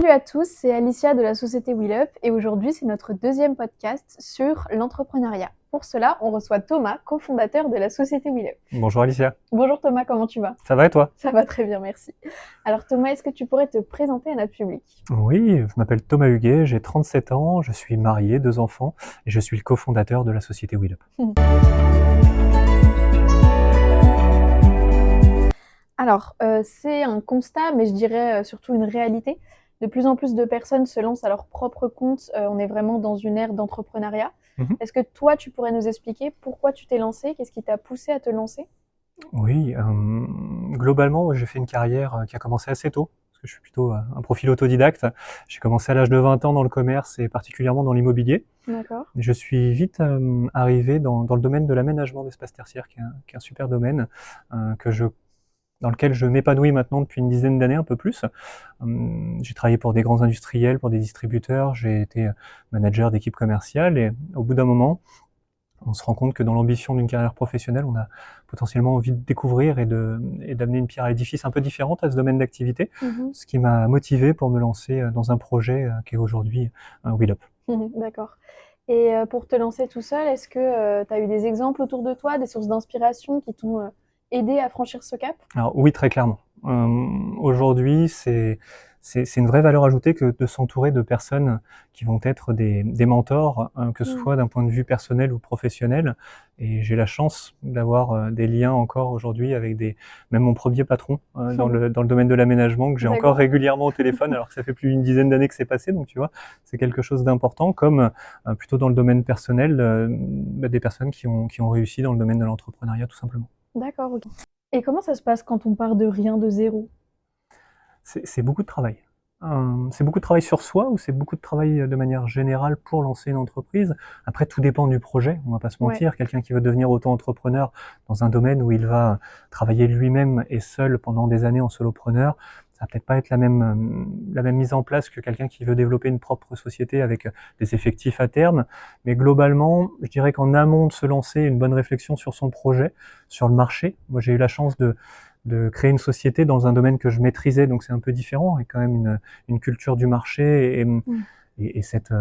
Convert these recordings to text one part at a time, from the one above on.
Salut à tous, c'est Alicia de la société WheelUp et aujourd'hui c'est notre deuxième podcast sur l'entrepreneuriat. Pour cela, on reçoit Thomas, cofondateur de la société WheelUp. Bonjour Alicia, Bonjour Thomas, comment tu vas? ça va et toi? Ça va très bien, merci. Alors Thomas, est-ce que tu pourrais te présenter à notre public? Oui, je m'appelle Thomas Huguet, j'ai 37 ans, je suis marié, 2 enfants et je suis le cofondateur de la société WheelUp. Alors, c'est un constat, mais je dirais surtout une réalité. De plus en plus de personnes se lancent à leur propre compte. On est vraiment dans une ère d'entrepreneuriat. Mhm. Est-ce que toi, tu pourrais nous expliquer pourquoi tu t'es lancé? Qu'est-ce qui t'a poussé à te lancer? Oui, globalement, moi, j'ai fait une carrière qui a commencé assez tôt, parce que je suis plutôt un profil autodidacte. J'ai commencé à l'âge de 20 ans dans le commerce et particulièrement dans l'immobilier. D'accord. Je suis vite arrivé dans le domaine de l'aménagement d'espaces tertiaires, qui est un super domaine dans lequel je m'épanouis maintenant depuis une dizaine d'années, un peu plus. J'ai travaillé pour des grands industriels, pour des distributeurs, j'ai été manager d'équipe commerciale et au bout d'un moment, on se rend compte que dans l'ambition d'une carrière professionnelle, on a potentiellement envie de découvrir et d'amener une pierre à l'édifice un peu différente à ce domaine d'activité, Mhm. ce qui m'a motivé pour me lancer dans un projet qui est aujourd'hui WheelUp. D'accord. Et pour te lancer tout seul, est-ce que tu as eu des exemples autour de toi, des sources d'inspiration qui t'ont aidé à franchir ce cap? Alors oui, très clairement. Aujourd'hui, c'est une vraie valeur ajoutée que de s'entourer de personnes qui vont être des mentors, que ce Mm. soit d'un point de vue personnel ou professionnel. Et j'ai la chance d'avoir des liens encore aujourd'hui avec même mon premier patron dans le domaine de l'aménagement que j'ai encore D'accord. régulièrement au téléphone, alors que ça fait plus d'une dizaine d'années que c'est passé. Donc tu vois, c'est quelque chose d'important. Comme plutôt dans le domaine personnel, des personnes qui ont réussi dans le domaine de l'entrepreneuriat, tout simplement. D'accord, ok. Et comment ça se passe quand on part de rien, de zéro? C'est beaucoup de travail. C'est beaucoup de travail sur soi ou c'est beaucoup de travail de manière générale pour lancer une entreprise. Après, tout dépend du projet, on va pas se Ouais. mentir. Quelqu'un qui veut devenir auto-entrepreneur dans un domaine où il va travailler lui-même et seul pendant des années en solopreneur, ça va peut-être pas être la même mise en place que quelqu'un qui veut développer une propre société avec des effectifs à terme. Mais globalement, je dirais qu'en amont de se lancer, une bonne réflexion sur son projet, sur le marché. Moi, j'ai eu la chance de créer une société dans un domaine que je maîtrisais, donc c'est un peu différent, et quand même une culture du marché Mm. et cette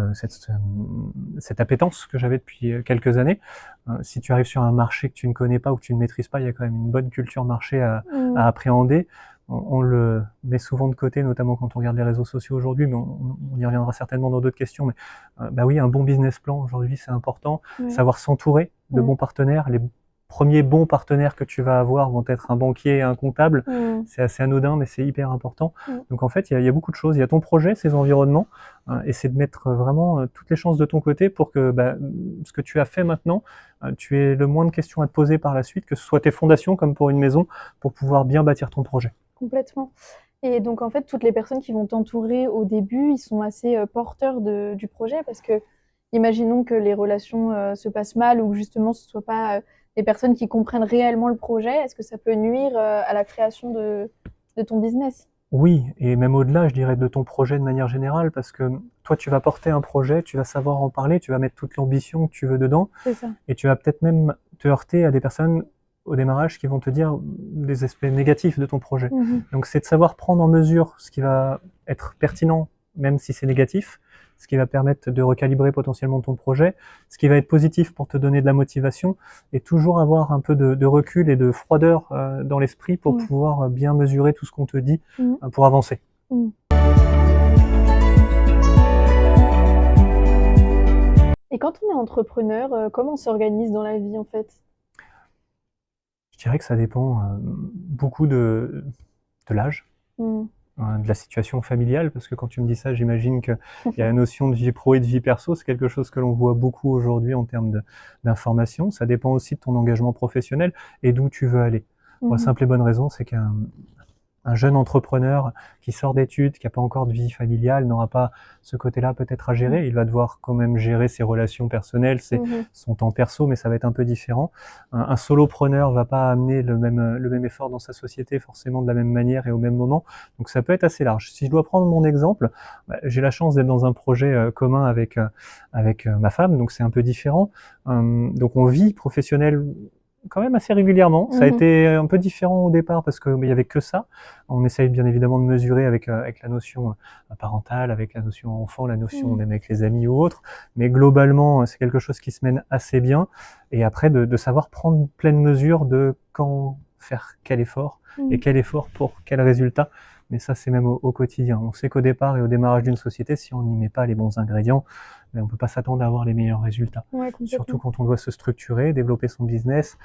appétence que j'avais depuis quelques années. Si tu arrives sur un marché que tu ne connais pas ou que tu ne maîtrises pas, il y a quand même une bonne culture marché Mm. à appréhender. On le met souvent de côté, notamment quand on regarde les réseaux sociaux aujourd'hui, mais on y reviendra certainement dans d'autres questions. Mais bah oui, un bon business plan aujourd'hui, c'est important. Ouais. Savoir s'entourer de Mm. bons partenaires. Les premiers bons partenaires que tu vas avoir vont être un banquier et un comptable. Mm. C'est assez anodin, mais c'est hyper important. Mm. Donc en fait, il y a beaucoup de choses. Il y a ton projet, ses environnements, et c'est de mettre vraiment toutes les chances de ton côté pour que ce que tu as fait maintenant, tu aies le moins de questions à te poser par la suite, que ce soit tes fondations comme pour une maison, pour pouvoir bien bâtir ton projet. Complètement. Et donc, en fait, toutes les personnes qui vont t'entourer au début, ils sont assez porteurs du projet parce que, imaginons que les relations se passent mal ou que justement ce ne soit pas des personnes qui comprennent réellement le projet, est-ce que ça peut nuire à la création de ton business? Oui, et même au-delà, je dirais, de ton projet de manière générale, parce que toi, tu vas porter un projet, tu vas savoir en parler, tu vas mettre toute l'ambition que tu veux dedans, C'est ça. et tu vas peut-être même te heurter à des personnes au démarrage qui vont te dire des aspects négatifs de ton projet. Mhm. Donc c'est de savoir prendre en mesure ce qui va être pertinent, même si c'est négatif, ce qui va permettre de recalibrer potentiellement ton projet, ce qui va être positif pour te donner de la motivation, et toujours avoir un peu de recul et de froideur dans l'esprit pour Ouais. pouvoir bien mesurer tout ce qu'on te dit Mhm. pour avancer. Mhm. Et quand on est entrepreneur, comment on s'organise dans la vie en fait? Je dirais que ça dépend beaucoup de l'âge, Mhm. de la situation familiale, parce que quand tu me dis ça, j'imagine qu'il y a la notion de vie pro et de vie perso, c'est quelque chose que l'on voit beaucoup aujourd'hui en termes d'information. Ça dépend aussi de ton engagement professionnel et d'où tu veux aller. Pour la Mhm. simple et bonne raison, c'est qu'un jeune entrepreneur qui sort d'études, qui n'a pas encore de vie familiale, n'aura pas ce côté-là peut-être à Mhm. gérer. Il va devoir quand même gérer ses relations personnelles, Mhm. son temps perso, mais ça va être un peu différent. Un solopreneur va pas amener le même effort dans sa société forcément de la même manière et au même moment. Donc ça peut être assez large. Si je dois prendre mon exemple, j'ai la chance d'être dans un projet commun avec ma femme, donc c'est un peu différent. Donc on vit professionnel quand même assez régulièrement. Ça a été un peu différent au départ parce qu'il n'y avait que ça. On essaye bien évidemment de mesurer avec la notion parentale, avec la notion enfant, la notion même avec les amis ou autres. Mais globalement, c'est quelque chose qui se mène assez bien. Et après, de savoir prendre pleine mesure de quand faire quel effort et quel effort pour quel résultat. Mais ça, c'est même au quotidien. On sait qu'au départ et au démarrage d'une société, si on n'y met pas les bons ingrédients, on ne peut pas s'attendre à avoir les meilleurs résultats. Ouais, Surtout complètement. quand on doit se structurer, développer son business,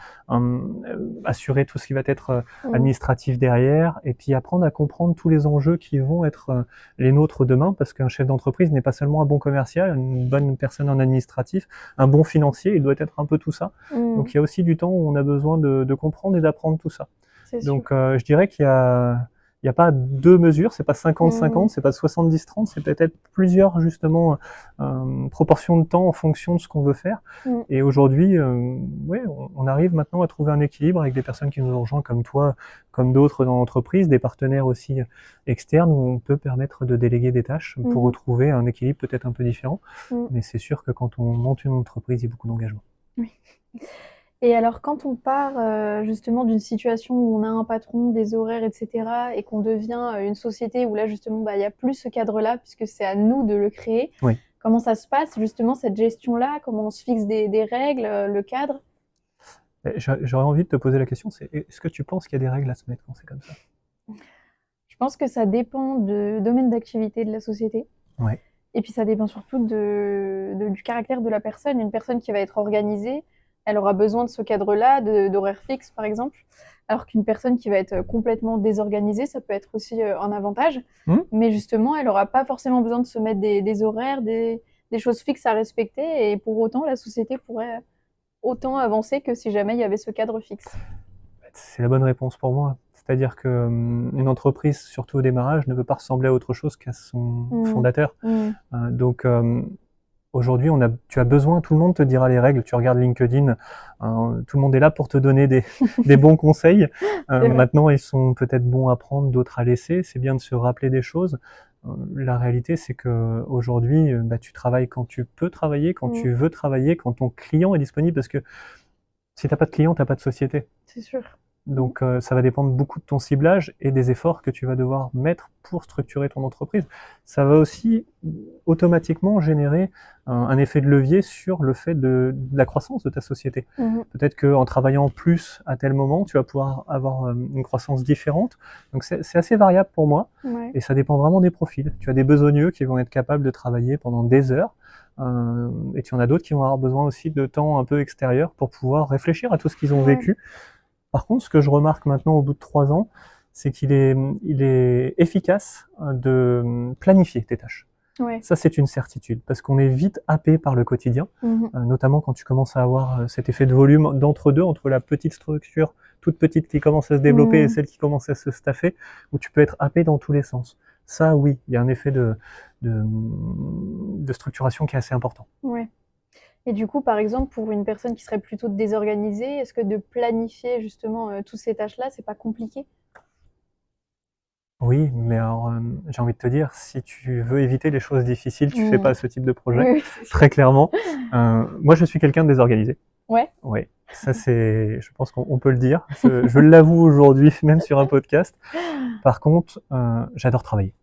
assurer tout ce qui va être administratif derrière, et puis apprendre à comprendre tous les enjeux qui vont être les nôtres demain, parce qu'un chef d'entreprise n'est pas seulement un bon commercial, une bonne personne en administratif, un bon financier, il doit être un peu tout ça. Donc il y a aussi du temps où on a besoin de comprendre et d'apprendre tout ça. Donc je dirais qu'il y a pas deux mesures, c'est pas 50-50, c'est pas 70-30, c'est peut-être plusieurs justement proportions de temps en fonction de ce qu'on veut faire. Et aujourd'hui, ouais, on arrive maintenant à trouver un équilibre avec des personnes qui nous ont rejoints comme toi, comme d'autres dans l'entreprise, des partenaires aussi externes où on peut permettre de déléguer des tâches pour retrouver un équilibre peut-être un peu différent. Mais c'est sûr que quand on monte une entreprise, il y a beaucoup d'engagement. Oui. Et alors, quand on part justement d'une situation où on a un patron, des horaires, etc., et qu'on devient une société où là, justement, il n'y a plus ce cadre-là, puisque c'est à nous de le créer, Oui. Comment ça se passe, justement, cette gestion-là? Comment on se fixe des règles, le cadre? J'aurais envie de te poser la question, c'est est-ce que tu penses qu'il y a des règles à se mettre quand c'est comme ça? Je pense que ça dépend du domaine d'activité de la société. Ouais. Et puis ça dépend surtout du caractère de la personne. Une personne qui va être organisée, elle aura besoin de ce cadre-là, d'horaires fixes par exemple, alors qu'une personne qui va être complètement désorganisée, ça peut être aussi un avantage. Mais justement, elle n'aura pas forcément besoin de se mettre des horaires, des choses fixes à respecter, et pour autant, la société pourrait autant avancer que si jamais il y avait ce cadre fixe. C'est la bonne réponse pour moi. C'est-à-dire que une entreprise, surtout au démarrage, ne peut pas ressembler à autre chose qu'à son fondateur. Donc aujourd'hui, tu as besoin, tout le monde te dira les règles. Tu regardes LinkedIn, tout le monde est là pour te donner des bons conseils. Maintenant, ils sont peut-être bons à prendre, d'autres à laisser. C'est bien de se rappeler des choses. La réalité, c'est que aujourd'hui, tu travailles quand tu peux travailler, quand tu veux travailler, quand ton client est disponible, parce que si t'as pas de client, t'as pas de société. C'est sûr. Donc ça va dépendre beaucoup de ton ciblage et des efforts que tu vas devoir mettre pour structurer ton entreprise. Ça va aussi automatiquement générer un effet de levier sur le fait de la croissance de ta société. Peut-être qu'en travaillant plus à tel moment, tu vas pouvoir avoir une croissance différente. Donc c'est assez variable pour moi et ça dépend vraiment des profils. Tu as des besogneux qui vont être capables de travailler pendant des heures. Et tu en as d'autres qui vont avoir besoin aussi de temps un peu extérieur pour pouvoir réfléchir à tout ce qu'ils ont vécu. Par contre, ce que je remarque maintenant au bout de 3 ans, c'est qu'il est efficace de planifier tes tâches. Ça, c'est une certitude, parce qu'on est vite happé par le quotidien, notamment quand tu commences à avoir cet effet de volume d'entre-deux, entre la petite structure toute petite qui commence à se développer et celle qui commence à se staffer, où tu peux être happé dans tous les sens. Ça, oui, il y a un effet de structuration qui est assez important. Ouais. Et du coup, par exemple, pour une personne qui serait plutôt désorganisée, est-ce que de planifier justement toutes ces tâches-là, c'est pas compliqué? Oui, mais alors j'ai envie de te dire, si tu veux éviter les choses difficiles, tu fais pas ce type de projet, Oui, très clairement. Moi, je suis quelqu'un de désorganisé. Ouais. Oui, ça je pense qu'on peut le dire. Je l'avoue aujourd'hui, même sur un podcast. Par contre, j'adore travailler.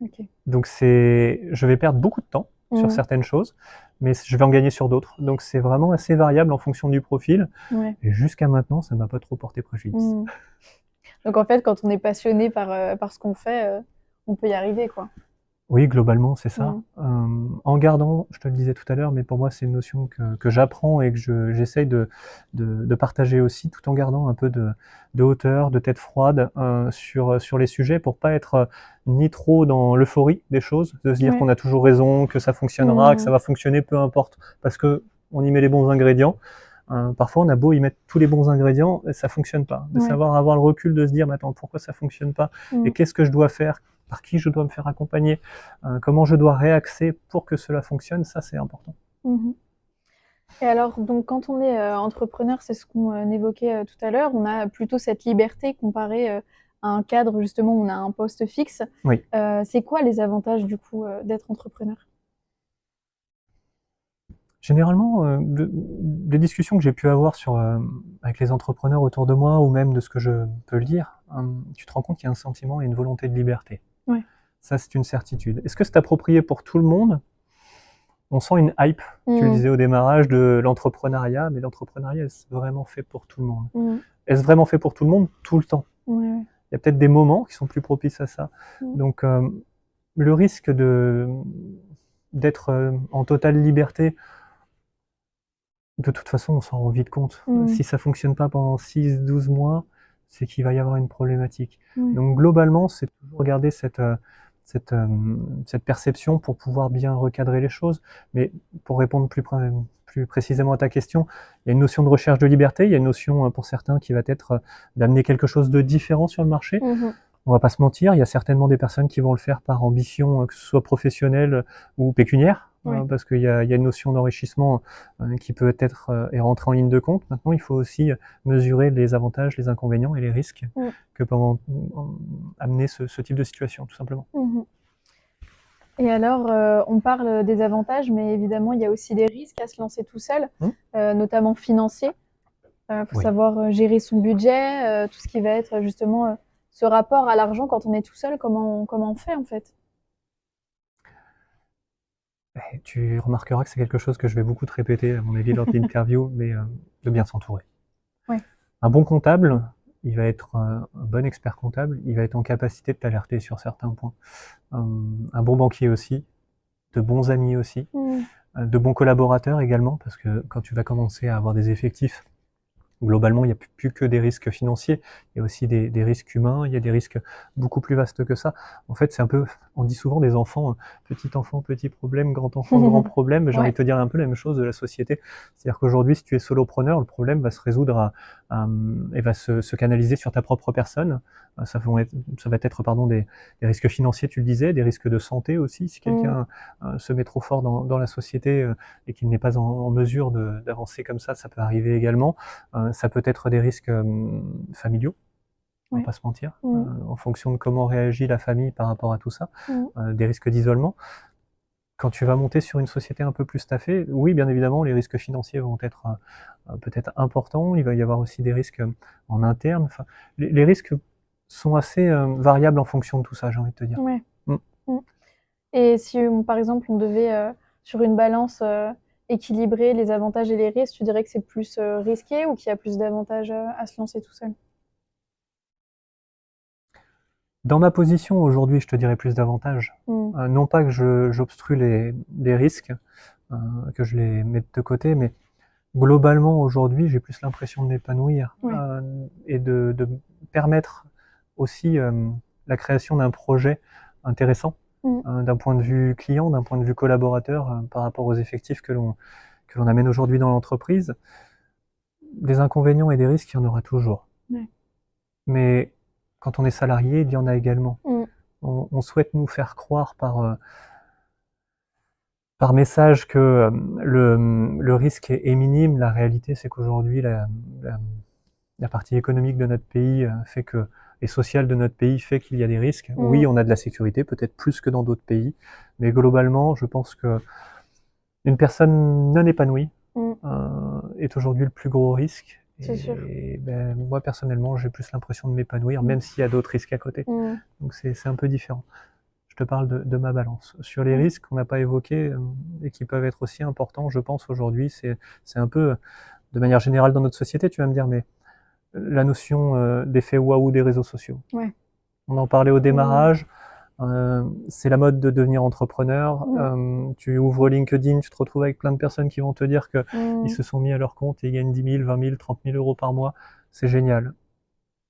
Okay. Donc je vais perdre beaucoup de temps sur certaines choses, mais je vais en gagner sur d'autres. Donc c'est vraiment assez variable en fonction du profil. Et jusqu'à maintenant, ça m'a pas trop porté préjudice. Donc en fait, quand on est passionné par ce qu'on fait, on peut y arriver, quoi. Oui, globalement, c'est ça. En gardant, je te le disais tout à l'heure, mais pour moi, c'est une notion que j'apprends et que j'essaye de partager aussi, tout en gardant un peu de hauteur, de tête froide sur les sujets, pour pas être ni trop dans l'euphorie des choses, de se dire qu'on a toujours raison, que ça fonctionnera, que ça va fonctionner, peu importe, parce que on y met les bons ingrédients. Parfois, on a beau y mettre tous les bons ingrédients, et ça fonctionne pas. De savoir avoir le recul, de se dire, mais attends, pourquoi ça fonctionne pas, et qu'est-ce que je dois faire, par qui je dois me faire accompagner, comment je dois réaxer pour que cela fonctionne, ça c'est important. Et alors, donc quand on est entrepreneur, c'est ce qu'on évoquait tout à l'heure, on a plutôt cette liberté comparée à un cadre justement où on a un poste fixe. Oui. C'est quoi les avantages du coup d'être entrepreneur? Généralement, des discussions que j'ai pu avoir avec les entrepreneurs autour de moi, ou même de ce que je peux lire, tu te rends compte qu'il y a un sentiment et une volonté de liberté. Ouais. Ça, c'est une certitude. Est-ce que c'est approprié pour tout le monde? On sent une hype, tu le disais au démarrage, de l'entrepreneuriat, mais l'entrepreneuriat, est-ce vraiment fait pour tout le monde? Est-ce vraiment fait pour tout le monde tout le temps? Ouais. Il y a peut-être des moments qui sont plus propices à ça. Donc, le risque d'être en totale liberté, de toute façon, on s'en rend vite compte. Si ça fonctionne pas pendant 6-12 mois, c'est qu'il va y avoir une problématique. Donc globalement, c'est toujours garder cette perception pour pouvoir bien recadrer les choses. Mais pour répondre plus précisément à ta question, il y a une notion de recherche de liberté, il y a une notion pour certains qui va être d'amener quelque chose de différent sur le marché. On va pas se mentir, il y a certainement des personnes qui vont le faire par ambition, que ce soit professionnelle ou pécuniaire, parce qu'il y a une notion d'enrichissement qui peut être et rentrer en ligne de compte. Maintenant, il faut aussi mesurer les avantages, les inconvénients et les risques que peut amener ce type de situation, tout simplement. Et alors, on parle des avantages, mais évidemment, il y a aussi des risques à se lancer tout seul, notamment financiers. Faut savoir gérer son budget, tout ce qui va être justement ce rapport à l'argent quand on est tout seul, comment on fait en fait? Tu remarqueras que c'est quelque chose que je vais beaucoup te répéter, à mon avis, lors de l'interview, mais de bien s'entourer. Ouais. Un bon comptable, il va être un bon expert comptable, il va être en capacité de t'alerter sur certains points. Un bon banquier aussi, de bons amis aussi, de bons collaborateurs également, parce que quand tu vas commencer à avoir des effectifs, globalement, il n'y a plus que des risques financiers, il y a aussi des risques humains, il y a des risques beaucoup plus vastes que ça. En fait, c'est un peu, on dit souvent des enfants, petit problème, grand enfant, grand problème. J'ai envie de te dire un peu la même chose de la société. C'est-à-dire qu'aujourd'hui, si tu es solopreneur, le problème va se résoudre et va se canaliser sur ta propre personne. Ça va être des risques financiers, tu le disais, des risques de santé aussi. Si quelqu'un se met trop fort dans la société et qu'il n'est pas en mesure d'avancer comme ça peut arriver également. Ça peut être des risques familiaux, on va pas se mentir, en fonction de comment réagit la famille par rapport à tout ça, des risques d'isolement. Quand tu vas monter sur une société un peu plus staffée, oui, bien évidemment, les risques financiers vont être peut-être importants. Il va y avoir aussi des risques en interne. Enfin, les risques sont assez variables en fonction de tout ça, j'ai envie de te dire. Ouais. Et si, par exemple, on devait, sur une balance, équilibrer les avantages et les risques, tu dirais que c'est plus risqué ou qu'il y a plus d'avantages à se lancer tout seul? Dans ma position aujourd'hui, je te dirais plus d'avantages. Non pas que j'obstrue les risques, que je les mette de côté, mais globalement aujourd'hui, j'ai plus l'impression de m'épanouir et de permettre aussi la création d'un projet intéressant d'un point de vue client, d'un point de vue collaborateur par rapport aux effectifs que l'on amène aujourd'hui dans l'entreprise. Des inconvénients et des risques, il y en aura toujours. Mais quand on est salarié, il y en a également. On souhaite nous faire croire par message que le risque est minime. La réalité, c'est qu'aujourd'hui, la partie économique de notre pays fait que, et sociale de notre pays fait qu'il y a des risques. Oui, on a de la sécurité, peut-être plus que dans d'autres pays, mais globalement, je pense que une personne non épanouie est aujourd'hui le plus gros risque. C'est sûr. Et moi, personnellement, j'ai plus l'impression de m'épanouir, même s'il y a d'autres risques à côté. Donc c'est un peu différent. Je te parle de ma balance. Sur les risques qu'on n'a pas évoqués et qui peuvent être aussi importants, je pense, aujourd'hui, c'est un peu, de manière générale dans notre société, tu vas me dire, mais la notion d'effet waouh des réseaux sociaux. On en parlait au démarrage. C'est la mode de devenir entrepreneur. Tu ouvres LinkedIn, tu te retrouves avec plein de personnes qui vont te dire qu'ils se sont mis à leur compte et ils gagnent 10 000, 20 000, 30 000 euros par mois. C'est génial.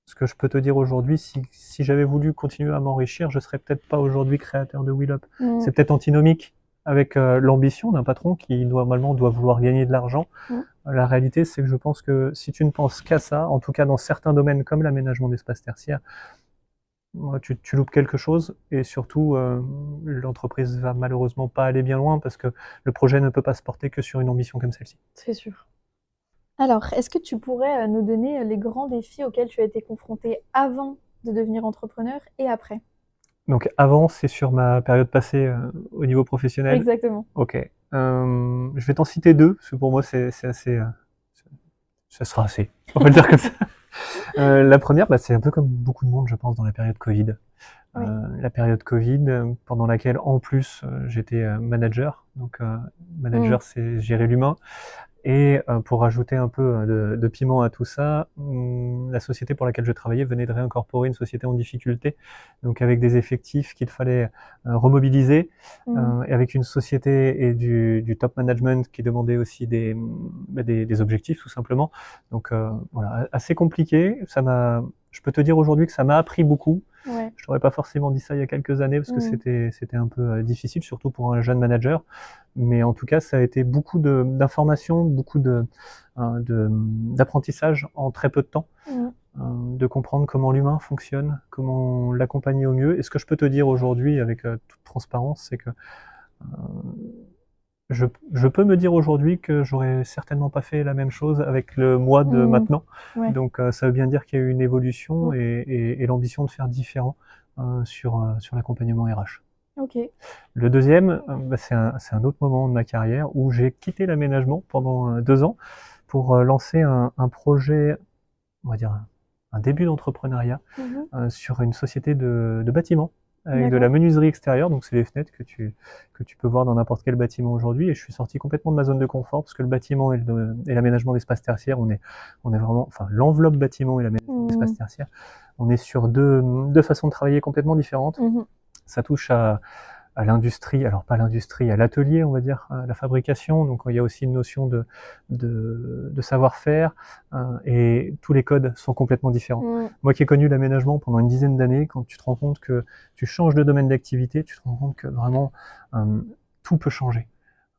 Ce que je peux te dire aujourd'hui, si j'avais voulu continuer à m'enrichir, je serais peut-être pas aujourd'hui créateur de WheelUp. C'est peut-être antinomique avec l'ambition d'un patron qui normalement doit vouloir gagner de l'argent. La réalité, c'est que je pense que si tu ne penses qu'à ça, en tout cas dans certains domaines comme l'aménagement d'espaces tertiaires, tu loupes quelque chose et surtout l'entreprise va malheureusement pas aller bien loin parce que le projet ne peut pas se porter que sur une ambition comme celle-ci. C'est sûr. Alors, est-ce que tu pourrais nous donner les grands défis auxquels tu as été confronté avant de devenir entrepreneur et après? Donc avant, c'est sur ma période passée au niveau professionnel. Exactement. Ok. Je vais t'en citer deux, parce que pour moi c'est assez, ça sera assez. On va le dire comme ça. La première, c'est un peu comme beaucoup de monde, je pense, dans la période Covid. Oui. La période Covid, pendant laquelle en plus j'étais manager. Donc Mmh. manager, c'est gérer l'humain. Et pour rajouter un peu de piment à tout ça, la société pour laquelle je travaillais venait de réincorporer une société en difficulté, donc avec des effectifs qu'il fallait remobiliser, Mmh. et avec une société et du top management qui demandait aussi des objectifs tout simplement. Donc voilà, assez compliqué. Je peux te dire aujourd'hui que ça m'a appris beaucoup. Ouais. Je t'aurais pas forcément dit ça il y a quelques années parce que Mmh. c'était un peu difficile, surtout pour un jeune manager. Mais en tout cas, ça a été beaucoup d'informations, beaucoup d'apprentissage en très peu de temps, Mmh. de comprendre comment l'humain fonctionne, comment l'accompagner au mieux. Et ce que je peux te dire aujourd'hui, avec toute transparence, c'est que je peux me dire aujourd'hui que j'aurais certainement pas fait la même chose avec le moi de Mmh. maintenant. Ouais. Donc ça veut bien dire qu'il y a eu une évolution Mmh. et l'ambition de faire différent sur l'accompagnement RH. OK. Le deuxième, c'est un autre moment de ma carrière où j'ai quitté l'aménagement pendant 2 ans pour lancer un projet, on va dire un début d'entrepreneuriat Mmh. sur une société de bâtiments avec de la D'accord. menuiserie extérieure. Donc c'est les fenêtres que tu peux voir dans n'importe quel bâtiment aujourd'hui. Et je suis sorti complètement de ma zone de confort parce que le bâtiment et l'aménagement d'espaces tertiaires, on est vraiment, enfin l'enveloppe bâtiment et l'aménagement d'espaces Mmh. tertiaires, on est sur deux façons de travailler complètement différentes. Mmh. Ça touche à l'industrie, alors pas l'industrie, à l'atelier, on va dire, à la fabrication. Donc il y a aussi une notion de savoir-faire, et tous les codes sont complètement différents. Mmh. Moi qui ai connu l'aménagement pendant une dizaine d'années, quand tu te rends compte que tu changes de domaine d'activité, tu te rends compte que vraiment tout peut changer.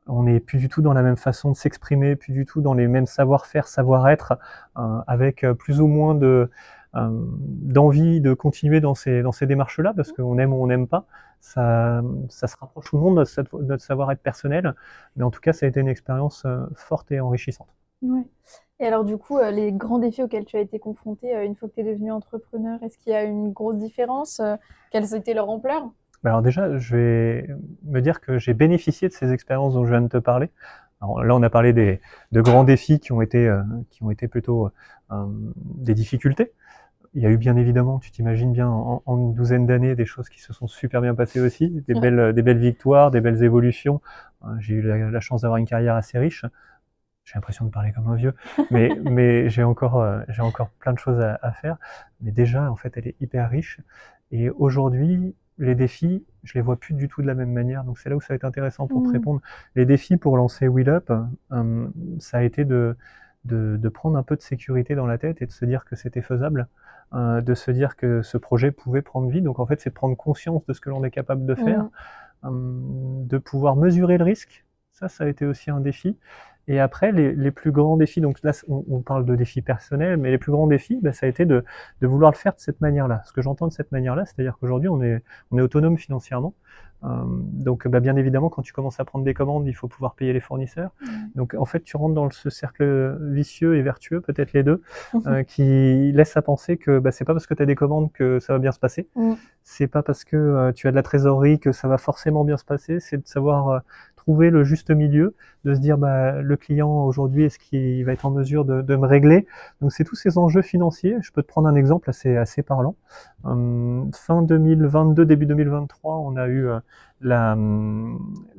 On n'est plus du tout dans la même façon de s'exprimer, plus du tout dans les mêmes savoir-faire, savoir-être, avec plus ou moins d'envie de continuer dans ces démarches-là, parce qu'on aime ou on n'aime pas. Ça se rapproche ou non de notre savoir-être personnel, mais en tout cas, ça a été une expérience forte et enrichissante. Ouais. Et alors du coup, les grands défis auxquels tu as été confronté, une fois que tu es devenu entrepreneur, est-ce qu'il y a une grosse différence? Quelles étaient leur ampleur? Alors déjà, je vais me dire que j'ai bénéficié de ces expériences dont je viens de te parler. Alors là, on a parlé de grands défis qui ont été plutôt des difficultés. Il y a eu bien évidemment, tu t'imagines bien, en une douzaine d'années, des choses qui se sont super bien passées aussi, Ouais. des belles victoires, des belles évolutions. J'ai eu la chance d'avoir une carrière assez riche. J'ai l'impression de parler comme un vieux, mais j'ai encore plein de choses à faire. Mais déjà, en fait, elle est hyper riche. Et aujourd'hui, les défis, je les vois plus du tout de la même manière. Donc c'est là où ça va être intéressant pour te Mmh. répondre. Les défis pour lancer Wheel Up, ça a été de prendre un peu de sécurité dans la tête et de se dire que c'était faisable, de se dire que ce projet pouvait prendre vie. Donc en fait, c'est de prendre conscience de ce que l'on est capable de faire, Mmh. de pouvoir mesurer le risque. Ça a été aussi un défi. Et après, les plus grands défis, donc là, on parle de défis personnels, mais les plus grands défis, ça a été de vouloir le faire de cette manière-là. Ce que j'entends de cette manière-là, c'est-à-dire qu'aujourd'hui, on est autonome financièrement. Donc, bien évidemment, quand tu commences à prendre des commandes, il faut pouvoir payer les fournisseurs. Ouais. Donc, en fait, tu rentres dans ce cercle vicieux et vertueux, peut-être les deux, qui laisse à penser que c'est pas parce que tu as des commandes que ça va bien se passer. Mmh. C'est pas parce que tu as de la trésorerie que ça va forcément bien se passer. C'est de savoir trouver le juste milieu, de se dire le client aujourd'hui, est-ce qu'il va être en mesure de me régler. Donc c'est tous ces enjeux financiers. Je peux te prendre un exemple assez parlant. Fin 2022, début 2023, on a eu la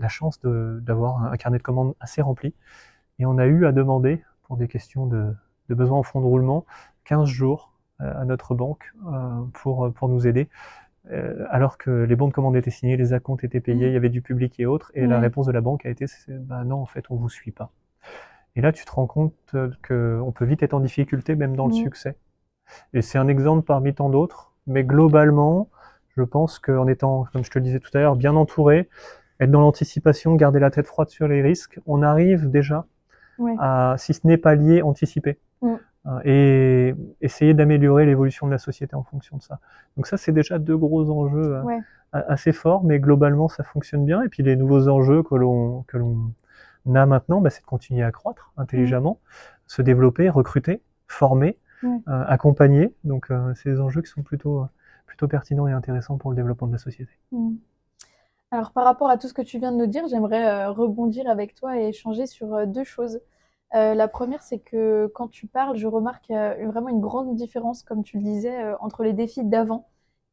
chance d'avoir un carnet de commandes assez rempli, et on a eu à demander, pour des questions de besoins en fonds de roulement, 15 jours à notre banque pour nous aider, alors que les bons de commande étaient signés, les acomptes étaient payés, Mmh. il y avait du public et autres, et la Ouais. réponse de la banque a été non, en fait, on vous suit pas. Et là, tu te rends compte qu'on peut vite être en difficulté, même dans le Mmh. succès. Et c'est un exemple parmi tant d'autres, mais globalement, je pense qu'en étant, comme je te le disais tout à l'heure, bien entouré, être dans l'anticipation, garder la tête froide sur les risques, on arrive déjà Ouais. à, si ce n'est pas lié, anticiper. Mmh. Et essayer d'améliorer l'évolution de la société en fonction de ça. Donc ça, c'est déjà deux gros enjeux Ouais. assez forts, mais globalement, ça fonctionne bien. Et puis les nouveaux enjeux que l'on a maintenant, c'est de continuer à croître Mmh. intelligemment, se développer, recruter, former, Ouais. accompagner. Donc c'est des enjeux qui sont plutôt pertinents et intéressants pour le développement de la société. Mmh. Alors, par rapport à tout ce que tu viens de nous dire, j'aimerais rebondir avec toi et échanger sur deux choses. La première, c'est que quand tu parles, je remarque vraiment une grande différence, comme tu le disais, entre les défis d'avant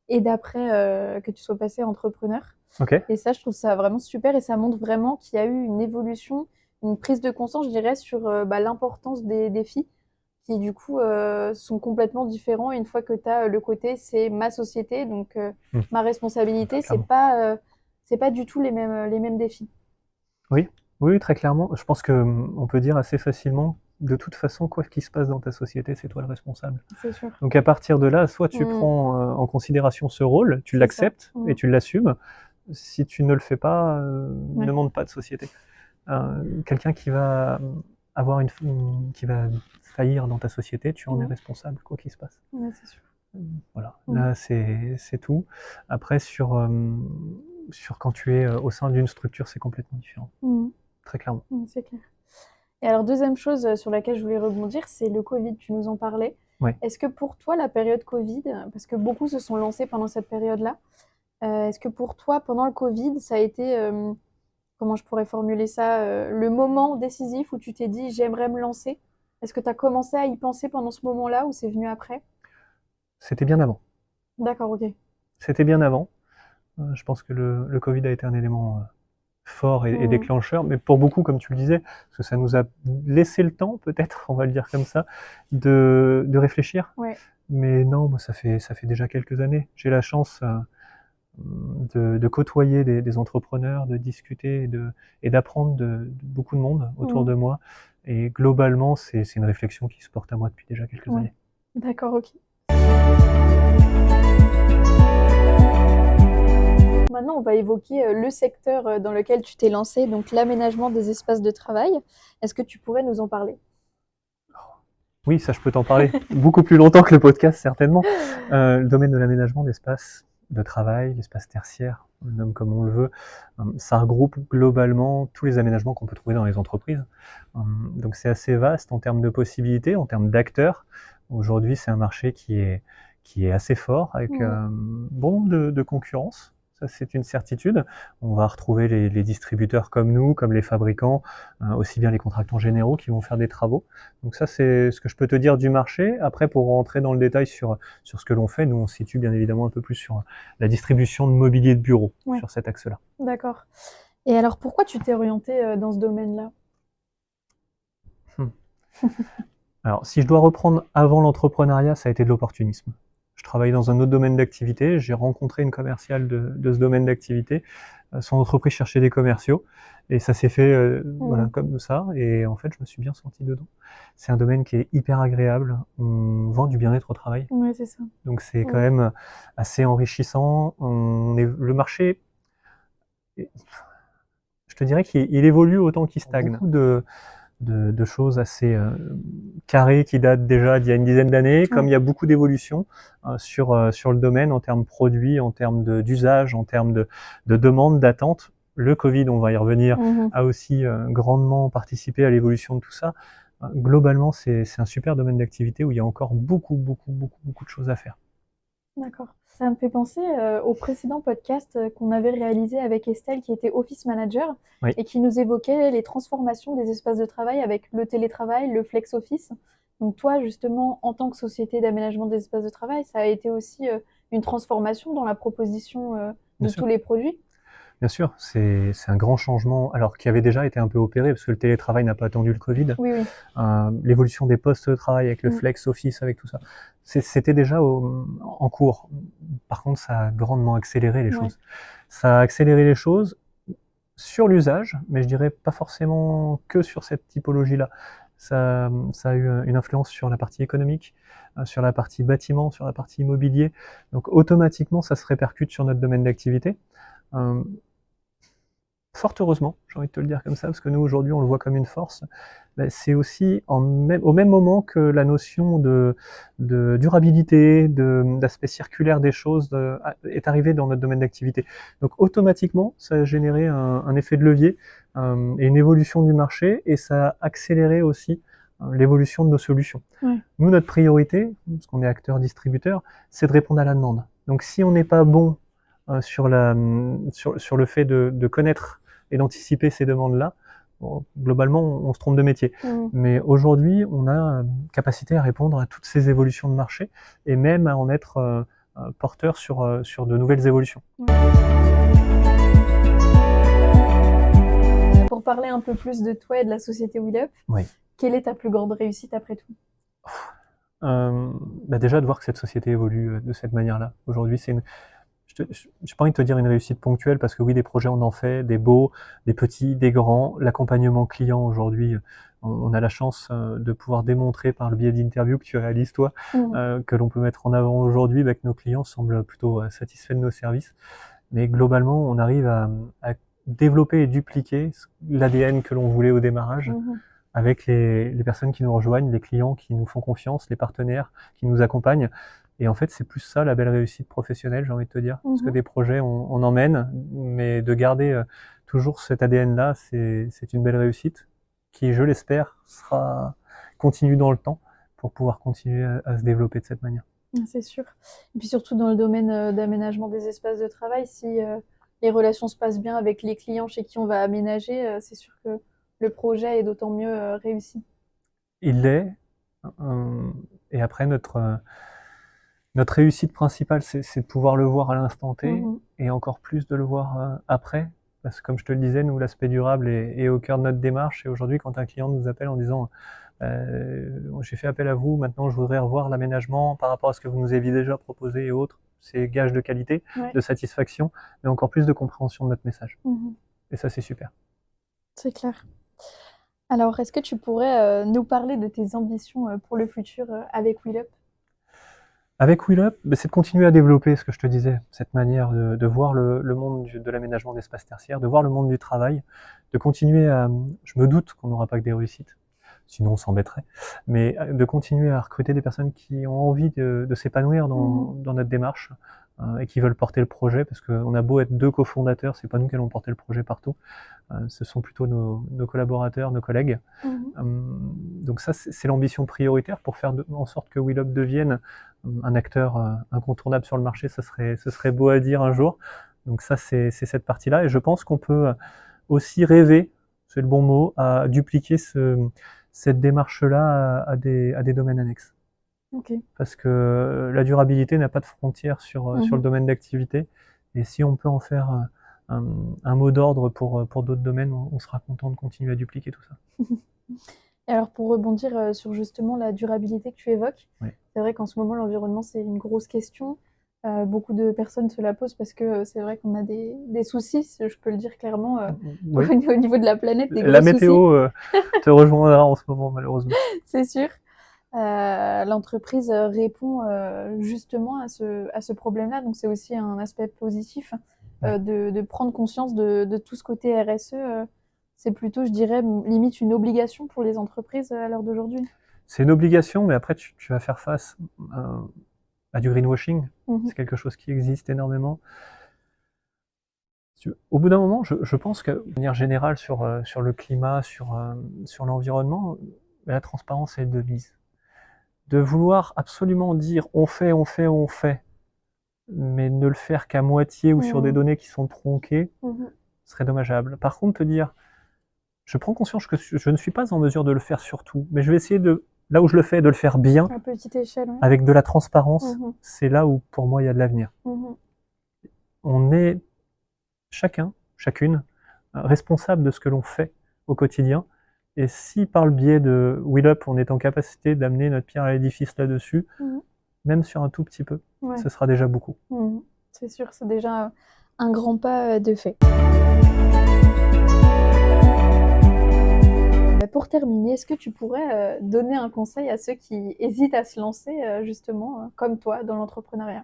et d'après que tu sois passé entrepreneur. Ok. Et ça, je trouve ça vraiment super et ça montre vraiment qu'il y a eu une évolution, une prise de conscience, je dirais, sur l'importance des défis qui, du coup, sont complètement différents une fois que tu as le côté c'est ma société, donc ma responsabilité, Clairement. c'est pas du tout les mêmes défis. Oui, oui, très clairement. Je pense que on peut dire assez facilement, de toute façon, quoi qu'il se passe dans ta société, c'est toi le responsable. C'est sûr. Donc à partir de là, soit tu Mm, prends en considération ce rôle, tu c'est ça. l'acceptes Mm, et tu l'assumes. Si tu ne le fais pas, ne ouais. demande pas de société. Quelqu'un qui va avoir qui va faillir dans ta société, tu en es Mm, responsable, quoi qu'il se passe. ouais, c'est sûr. Voilà, Mm, là c'est tout. Après sur quand tu es au sein d'une structure, c'est complètement différent, mm, très clairement. c'est clair. Et alors, deuxième chose sur laquelle je voulais rebondir, c'est le Covid. Tu nous en parlais. Ouais. Est-ce que pour toi, la période Covid, parce que beaucoup se sont lancés pendant cette période-là, est-ce que pour toi, pendant le Covid, ça a été, comment je pourrais formuler ça, le moment décisif où tu t'es dit j'aimerais me lancer? Est-ce que tu as commencé à y penser pendant ce moment-là ou c'est venu après? C'était bien avant. D'accord, ok. C'était bien avant. Je pense que le Covid a été un élément fort et Hmm, déclencheur, mais pour beaucoup, comme tu le disais, parce que ça nous a laissé le temps, peut-être, on va le dire comme ça, de réfléchir. ouais. Mais non, moi, ça fait déjà quelques années. J'ai la chance de côtoyer des entrepreneurs, de discuter et d'apprendre de beaucoup de monde autour Hmm, de moi. Et globalement, c'est une réflexion qui se porte à moi depuis déjà quelques ouais. années. D'accord, ok. Maintenant, on va évoquer le secteur dans lequel tu t'es lancé, donc l'aménagement des espaces de travail. Est-ce que tu pourrais nous en parler? Oui, ça, je peux t'en parler beaucoup plus longtemps que le podcast, certainement. Le domaine de l'aménagement d'espace de travail, l'espace tertiaire, on le nomme comme on le veut, ça regroupe globalement tous les aménagements qu'on peut trouver dans les entreprises. Donc c'est assez vaste en termes de possibilités, en termes d'acteurs. Aujourd'hui, c'est un marché qui est assez fort, avec Hmm, bon nombre de concurrence. Ça, c'est une certitude. On va retrouver les distributeurs comme nous, comme les fabricants, aussi bien les contractants généraux qui vont faire des travaux. Donc ça, c'est ce que je peux te dire du marché. Après, pour rentrer dans le détail sur ce que l'on fait, nous, on se situe bien évidemment un peu plus sur la distribution de mobilier de bureau, ouais, sur cet axe-là. d'accord. Et alors, pourquoi tu t'es orienté dans ce domaine-là? Hmm. Alors, si je dois reprendre avant l'entrepreneuriat, ça a été de l'opportunisme. Je travaillais dans un autre domaine d'activité, j'ai rencontré une commerciale de ce domaine d'activité. Son entreprise cherchait des commerciaux et ça s'est fait voilà, Hmm, comme ça. Et en fait, je me suis bien senti dedans. C'est un domaine qui est hyper agréable. On vend du bien-être au travail. ouais, c'est ça. Donc c'est quand Hmm, même assez enrichissant. Le marché, je te dirais qu'il évolue autant qu'il stagne. Beaucoup de choses assez carrées qui datent déjà d'il y a une dizaine d'années, comme ouais. il y a beaucoup d'évolutions sur le domaine en termes produits, en termes d'usage, en termes de demandes, d'attentes. Le Covid, on va y revenir, Mhm, a aussi grandement participé à l'évolution de tout ça. Globalement, c'est un super domaine d'activité où il y a encore beaucoup de choses à faire. d'accord. Ça me fait penser au précédent podcast qu'on avait réalisé avec Estelle, qui était office manager, Oui, et qui nous évoquait les transformations des espaces de travail avec le télétravail, le flex office. Donc toi, justement, en tant que société d'aménagement des espaces de travail, ça a été aussi une transformation dans la proposition bien de sûr. tous les produits? Bien sûr, c'est un grand changement, alors qui avait déjà été un peu opéré, parce que le télétravail n'a pas attendu le Covid. Oui, oui. L'évolution des postes de travail avec le Mm, flex office, avec tout ça, c'était déjà en cours. Par contre, ça a grandement accéléré les ouais. choses. Ça a accéléré les choses sur l'usage, mais je dirais pas forcément que sur cette typologie-là. Ça a eu une influence sur la partie économique, sur la partie bâtiment, sur la partie immobilier. Donc automatiquement, ça se répercute sur notre domaine d'activité. Euh, Fort heureusement, j'ai envie de te le dire comme ça, parce que nous aujourd'hui on le voit comme une force. Ben, c'est aussi au même moment que la notion de durabilité, d'aspect circulaire des choses est arrivée dans notre domaine d'activité. Donc automatiquement, ça a généré un effet de levier et une évolution du marché, et ça a accéléré aussi l'évolution de nos solutions. Ouais. Nous, notre priorité, parce qu'on est acteur distributeur, c'est de répondre à la demande. Donc si on n'est pas bon sur le fait de connaître et d'anticiper ces demandes-là, bon, globalement, on se trompe de métier. Mais aujourd'hui, on a capacité à répondre à toutes ces évolutions de marché et même à en être porteur sur de nouvelles évolutions. Pour parler un peu plus de toi et de la société WheelUp, Oui. Quelle est ta plus grande réussite après tout? Déjà de voir que cette société évolue de cette manière-là. Aujourd'hui, c'est j'ai pas envie de te dire une réussite ponctuelle parce que oui, des projets on en fait, des beaux, des petits, des grands. L'accompagnement client aujourd'hui, on a la chance de pouvoir démontrer par le biais d'interviews que tu réalises toi, que l'on peut mettre en avant aujourd'hui, que nos clients semblent plutôt satisfaits de nos services. Mais globalement, on arrive à développer et dupliquer l'ADN que l'on voulait au démarrage. Avec les personnes qui nous rejoignent, les clients qui nous font confiance, les partenaires qui nous accompagnent. Et en fait, c'est plus ça la belle réussite professionnelle, j'ai envie de te dire. Parce que des projets, on emmène, mais de garder toujours cet ADN-là, c'est une belle réussite qui, je l'espère, continue dans le temps pour pouvoir continuer à se développer de cette manière. C'est sûr. Et puis surtout dans le domaine d'aménagement des espaces de travail, si les relations se passent bien avec les clients chez qui on va aménager, c'est sûr que le projet est d'autant mieux réussi. Il l'est. Et après, notre réussite principale, c'est de pouvoir le voir à l'instant T et encore plus de le voir après. Parce que comme je te le disais, nous, l'aspect durable est au cœur de notre démarche. Et aujourd'hui, quand un client nous appelle en disant j'ai fait appel à vous, maintenant je voudrais revoir l'aménagement par rapport à ce que vous nous aviez déjà proposé et autres, c'est gage de qualité, de satisfaction, mais encore plus de compréhension de notre message. Et ça, c'est super. C'est clair. Alors, est-ce que tu pourrais nous parler de tes ambitions pour le futur avec WheelUp? Avec WheelUp, c'est de continuer à développer ce que je te disais, cette manière de voir le monde de l'aménagement d'espaces tertiaires, de voir le monde du travail, de continuer à... Je me doute qu'on n'aura pas que des réussites, sinon on s'embêterait, mais de continuer à recruter des personnes qui ont envie de s'épanouir dans notre démarche et qui veulent porter le projet, parce qu'on a beau être 2 cofondateurs, c'est pas nous qui allons porter le projet partout, ce sont plutôt nos collaborateurs, nos collègues. Donc ça, c'est l'ambition prioritaire pour faire en sorte que WheelUp devienne un acteur incontournable sur le marché. Ce serait beau à dire un jour. Donc ça, c'est cette partie-là. Et je pense qu'on peut aussi rêver, c'est le bon mot, à dupliquer cette démarche-là à des domaines annexes. Parce que la durabilité n'a pas de frontières sur le domaine d'activité. Et si on peut en faire un mot d'ordre pour d'autres domaines, on sera content de continuer à dupliquer tout ça. Et alors pour rebondir sur justement la durabilité que tu évoques, c'est vrai qu'en ce moment l'environnement c'est une grosse question. Beaucoup de personnes se la posent parce que c'est vrai qu'on a des soucis, je peux le dire clairement, au niveau de la planète, des gros La météo te rejoindra en ce moment malheureusement. C'est sûr. L'entreprise répond justement à ce problème-là, donc c'est aussi un aspect positif de prendre conscience de tout ce côté RSE. C'est plutôt, je dirais, limite une obligation pour les entreprises à l'heure d'aujourd'hui. C'est une obligation, mais après tu vas faire face à du greenwashing. C'est quelque chose qui existe énormément. Au bout d'un moment, je pense que de manière générale sur le climat, sur l'environnement, la transparence est de mise. De vouloir absolument dire on fait, mais ne le faire qu'à moitié ou sur des données qui sont tronquées, serait dommageable. Par contre, te dire je prends conscience que je ne suis pas en mesure de le faire sur tout, mais je vais essayer là où je le fais, de le faire bien, à petite échelle, avec de la transparence, c'est là où pour moi il y a de l'avenir. On est chacune, responsable de ce que l'on fait au quotidien, et si par le biais de WheelUp, on est en capacité d'amener notre pierre à l'édifice là-dessus, même sur un tout petit peu, ce sera déjà beaucoup. C'est sûr, c'est déjà un grand pas de fait. Pour terminer, est-ce que tu pourrais donner un conseil à ceux qui hésitent à se lancer, justement, comme toi, dans l'entrepreneuriat?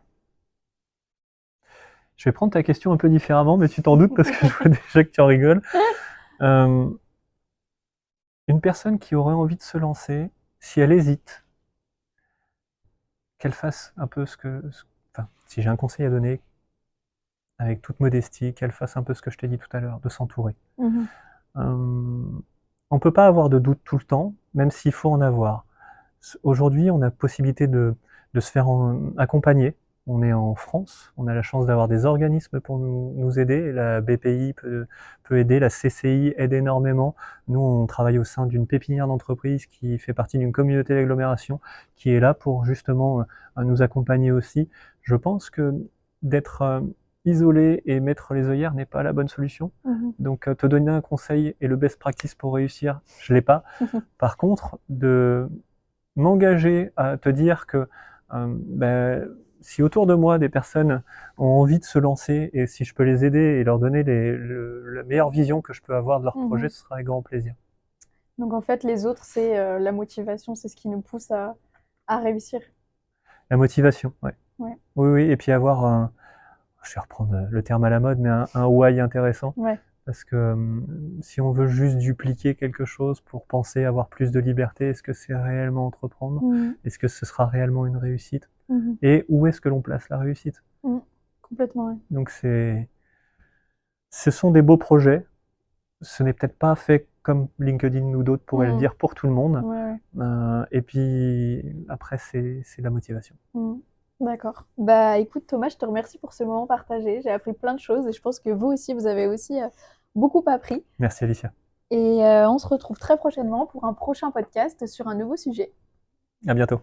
Je vais prendre ta question un peu différemment, mais tu t'en doutes parce que je vois déjà que tu en rigoles. Une personne qui aurait envie de se lancer, si elle hésite, qu'elle fasse un peu si j'ai un conseil à donner, avec toute modestie, qu'elle fasse un peu ce que je t'ai dit tout à l'heure, de s'entourer. On ne peut pas avoir de doute tout le temps, même s'il faut en avoir. Aujourd'hui, on a possibilité de se faire accompagner On est en France, on a la chance d'avoir des organismes pour nous aider. La BPI peut aider, la CCI aide énormément. Nous, on travaille au sein d'une pépinière d'entreprise qui fait partie d'une communauté d'agglomération qui est là pour justement nous accompagner aussi. Je pense que d'être isolé et mettre les œillères n'est pas la bonne solution. Donc, te donner un conseil et le best practice pour réussir, je l'ai pas. Par contre, de m'engager à te dire que si autour de moi des personnes ont envie de se lancer et si je peux les aider et leur donner la meilleure vision que je peux avoir de leur projet, ce sera avec grand plaisir. Donc en fait, les autres, c'est la motivation, c'est ce qui nous pousse à réussir. La motivation, ouais. Ouais. Oui, oui, et puis avoir je vais reprendre le terme à la mode, mais un why intéressant. Ouais. Parce que si on veut juste dupliquer quelque chose pour penser avoir plus de liberté, est-ce que c'est réellement entreprendre? Est-ce que ce sera réellement une réussite? Et où est-ce que l'on place la réussite? Complètement, ouais. Donc ce sont des beaux projets. Ce n'est peut-être pas fait comme LinkedIn ou d'autres pourraient le dire pour tout le monde. Ouais. Et puis après, c'est la motivation. D'accord. Bah écoute Thomas, je te remercie pour ce moment partagé. J'ai appris plein de choses et je pense que vous aussi, vous avez aussi beaucoup appris. Merci Alicia. Et on se retrouve très prochainement pour un prochain podcast sur un nouveau sujet. À bientôt.